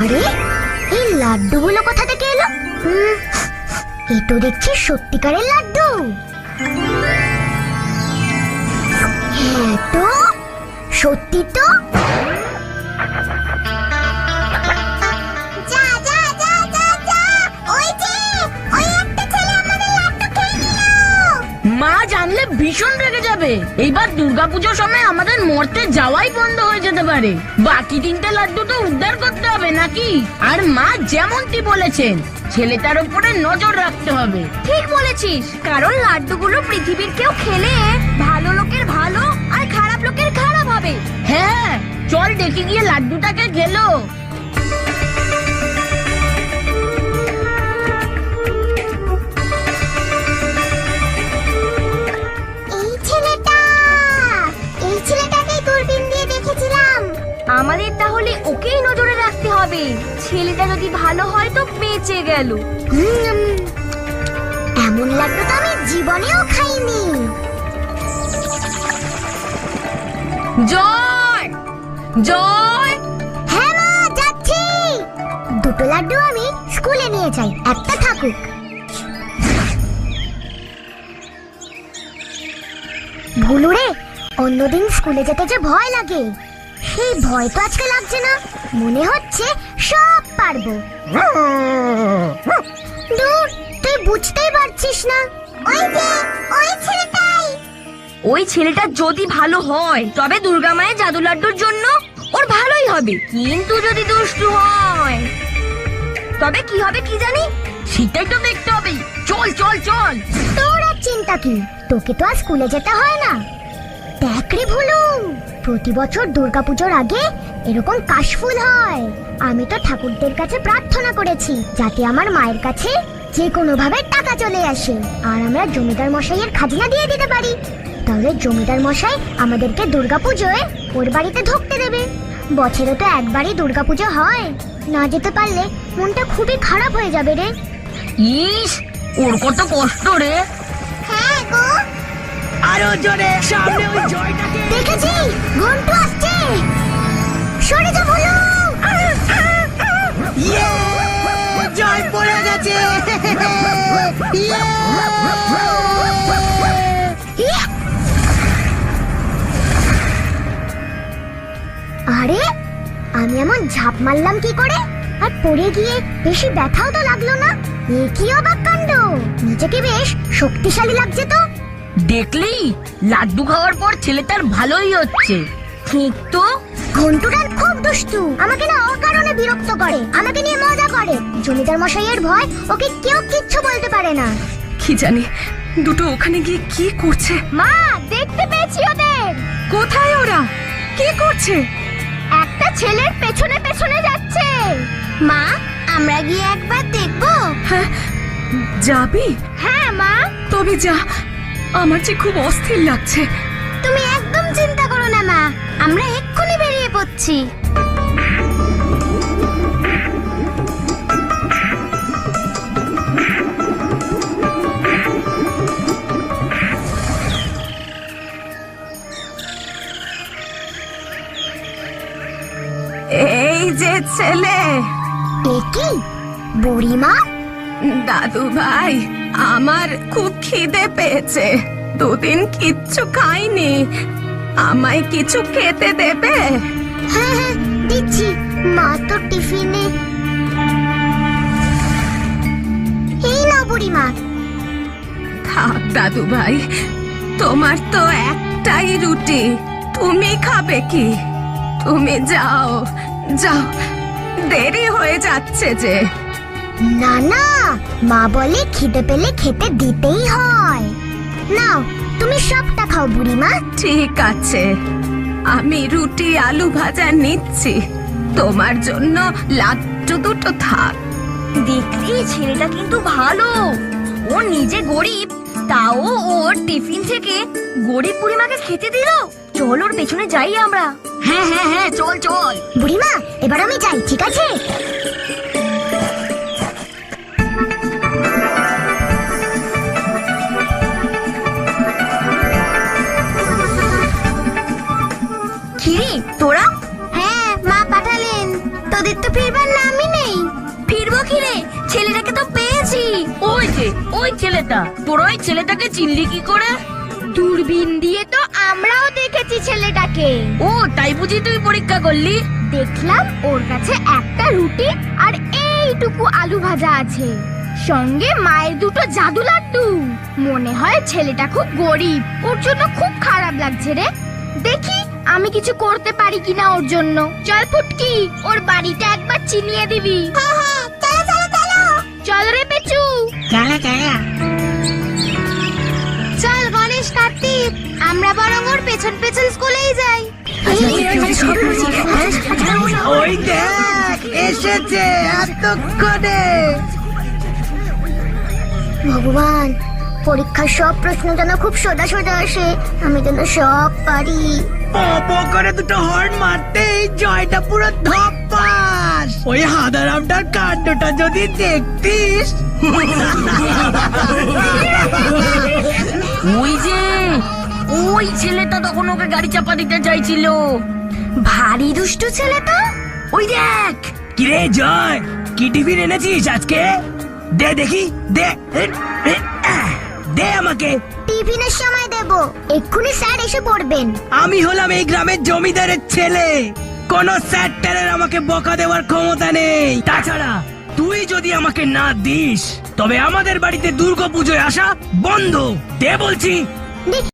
আরে এই লাড্ডুগুলো কোথা থেকে এলো? এই তো দেখছি সত্যিকারের লাড্ডু। হ্যাঁ তো, সত্যি তো। মা জানলে ভীষণ রেগে যাবে। এইবার দুর্গাপুজোর সময় আমাদের মরতে যাওয়াই বন্ধ হয়ে যেতে পারে। বাকি 3টে লাড্ডু তো উদ্ধার করতে হবে নাকি? আর মা যেমনটি বলেছেন, ছেলেটার উপরে নজর রাখতে হবে। ঠিক বলেছিস, কারণ লাড্ডুগুলো পৃথিবীর কেউ খেলে ভালো লোকের ভালো আর খারাপ লোকের খারাপ হবে। হ্যাঁ, চল দেখি গিয়ে লাড্ডুটাকে গেলো। আমাদের তাহলে ওকেই নজরে রাখতে হবে। ছেলেটা যদি ভালো হয় তো বেঁচে গেল। এমন লাড্ডু তো আমি জীবনেও খাইনি। জয় জয়। হ্যাঁ মা, যাচ্ছি। 2টো লাড্ডু আমি স্কুলে নিয়ে যাই, একটা থাকুক। ভুলুরে, অন্যদিন স্কুলে যেতে যে ভয় লাগে, সেই ভয় তো আজকে লাগছে না। মনে হচ্ছে সব পারবো। দূর, তুই বুঝতেই পারছিস না। ওই ছেলেটা যদি ভালো হয় তবে দুর্গা মায়ের জাদু লাড্ডুর জন্য ওর ভালোই হবে। কিন্তু যদি দুষ্টু হয় তবে কি হবে কি জানি, সেটাই তো দেখতে হবে। চল চল চল। তোর আর চিন্তা কি, তোকে তো আর স্কুলে যেতে হয় না। দেখ রে ভুলু, প্রতি বছর দুর্গাপুজোর আগে এরকম কাশফুল হয়। আমি তো ঠাকুরদের কাছে প্রার্থনা করেছি যাতে আমার মায়ের কাছে যে কোনো ভাবে টাকা চলে আসে আর আমরা জমিদার মশাইয়ের খাজনা দিয়ে দিতে পারি। তাহলে জমিদার মশাই আমাদেরকে দুর্গাপুজোয় ওর বাড়িতে ঢুকতে দেবে। বছরে তো একবারই দুর্গাপুজো হয়, না যেতে পারলে মনটা খুবই খারাপ হয়ে যাবে রে। ইস, ওর কত কষ্ট রে। হ্যাঁ গো। আরো জোরে, সামনে ওই জয়টাকে দেখেছি, ঘন্টু আসছে। সরে যা ভুলু। ইয়ে, জয় পড়ে গেছে। ইয়ে। আরে, আমি এমন ঝাঁপ মারলাম কি করে আর পড়ে গিয়ে বেশি ব্যথাও তো লাগলো না। এ কি অবাক কাণ্ড, নিজেকে বেশ শক্তিশালী লাগছে তো। দেখলি, লাড্ডু খাওয়ার পর ছেলেটার ভালোই হচ্ছে। ঠিক তো। ঘন্টুটার খুব দুষ্টু, আমাকে না অকারণে বিরক্ত করে, আমাকে নিয়ে মজা করে। জমিদার মশাইয়ের ভয় ওকে কেউ কিচ্ছু বলতে পারে না। কি জানি দুটো ওখানে গিয়ে কি করছে। মা, দেখতে পেয়েছি ওদের। কোথায় ওরা? কি করছে? একটা ছেলের পেছনে পেছনে যাচ্ছে। মা, আমরা গিয়ে একবার দেখবো? হ্যাঁ, যাবি? হ্যাঁ মা। তবে যা, আমার যে খুব অস্থির লাগছে। তুমি একদম চিন্তা করো না মা, আমরা এক্ষুনি বেরিয়ে পড়ছি। এই যে ছেলে। এ কি বুড়িমা? দাদু ভাই, আমার খুব খিদে পেয়েছে, 2 দিন কিচ্ছু খাইনি, আমায় কিছু খেতে দেবে? হ্যাঁ হ্যাঁ, দিচ্ছি। মা তো টিফিনে। এই নাও বুড়িমা। থাক দাদু ভাই, তোমার তো একটাই রুটি, তুমি খাবে কি? তুমি যাও যাও, দেরি হয়ে যাচ্ছে যে। না না, মা বলে খিদে পেলে খেতে দিতেই হয়। নাও, তুমি সবটা খাও বুড়িমা। ঠিক আছে, আমি রুটি আলু ভাজা নিচ্ছি, তোমার জন্য লাড্ডু 2টো থাক। দেখলি, ছেলেটা কিন্তু ভালো। ও নিজে গরিব, তাও ওর টিফিন থেকে গরিব বুড়িমাকে খেতে দিল। চল ওর পেছনে যাই আমরা। হ্যাঁ হ্যাঁ হ্যাঁ, চল চল। বুড়িমা, এবার আমি যাই, ঠিক আছে? কিরে তোরা? হ্যাঁ, মা পাঠালেন। তোদের তো ফিরবার নামই ওই যে ওই ছেলেটা, তোর ওই ছেলেটাকে চিনলি কি করে? দূরবীন দিয়ে তো আমরাও দেখেছি ছেলেটাকে। ও তাই বুঝি তুই পরীক্ষা করলি? দেখলাম ওর কাছে একটা রুটি আর এইটুকু আলু ভাজা আছে, সঙ্গে মায়ের দুটো জাদু লাড্ডু। মনে হয় ছেলেটা খুব গরিব, ওর জন্য খুব খারাপ লাগছে রে। দেখি আমি কিছু করতে পারি কিনা ওর জন্য। চল ফুটকি, ওর বাড়িটা একবার চিনিয়ে দিবি। চল রে পেচু। চল গণেশ কার্তিক, আমরা বরং ওর পেছন পেছন স্কুলেই যাই। ওই দেখ এসেছে এতক্ষণে। ভগবান, পরীক্ষার সব প্রশ্ন যেন খুব সোজা সোজা আসে, আমি যেন সব পারি। পপ করে দুটো হর্ন মারতেই জয়টা পুরো ধপাস। ওই হাদারামটার কাণ্ডটা যদি দেখতিস। ওই যে ওই ছেলেটা তখন ওকে গাড়ি চাপা দিতে চাইছিল। ভারী দুষ্টু ছেলে তো। ওই দেখ। কিরে জয়, কি টিফিন এনেছিস আজকে? দে দেখি, দে দে আমাকে। টিফিনের সময় দেব, এক্ষুনি স্যার এসে পড়বেন। আমি হলাম এই গ্রামের জমিদারের ছেলে, কোন স্যার আমাকে বকা দেওয়ার ক্ষমতা নেই। তাছাড়া তুই যদি আমাকে না দিস তবে আমাদের বাড়িতে দুর্গাপুজোয় আসা বন্ধ। দে বলছি।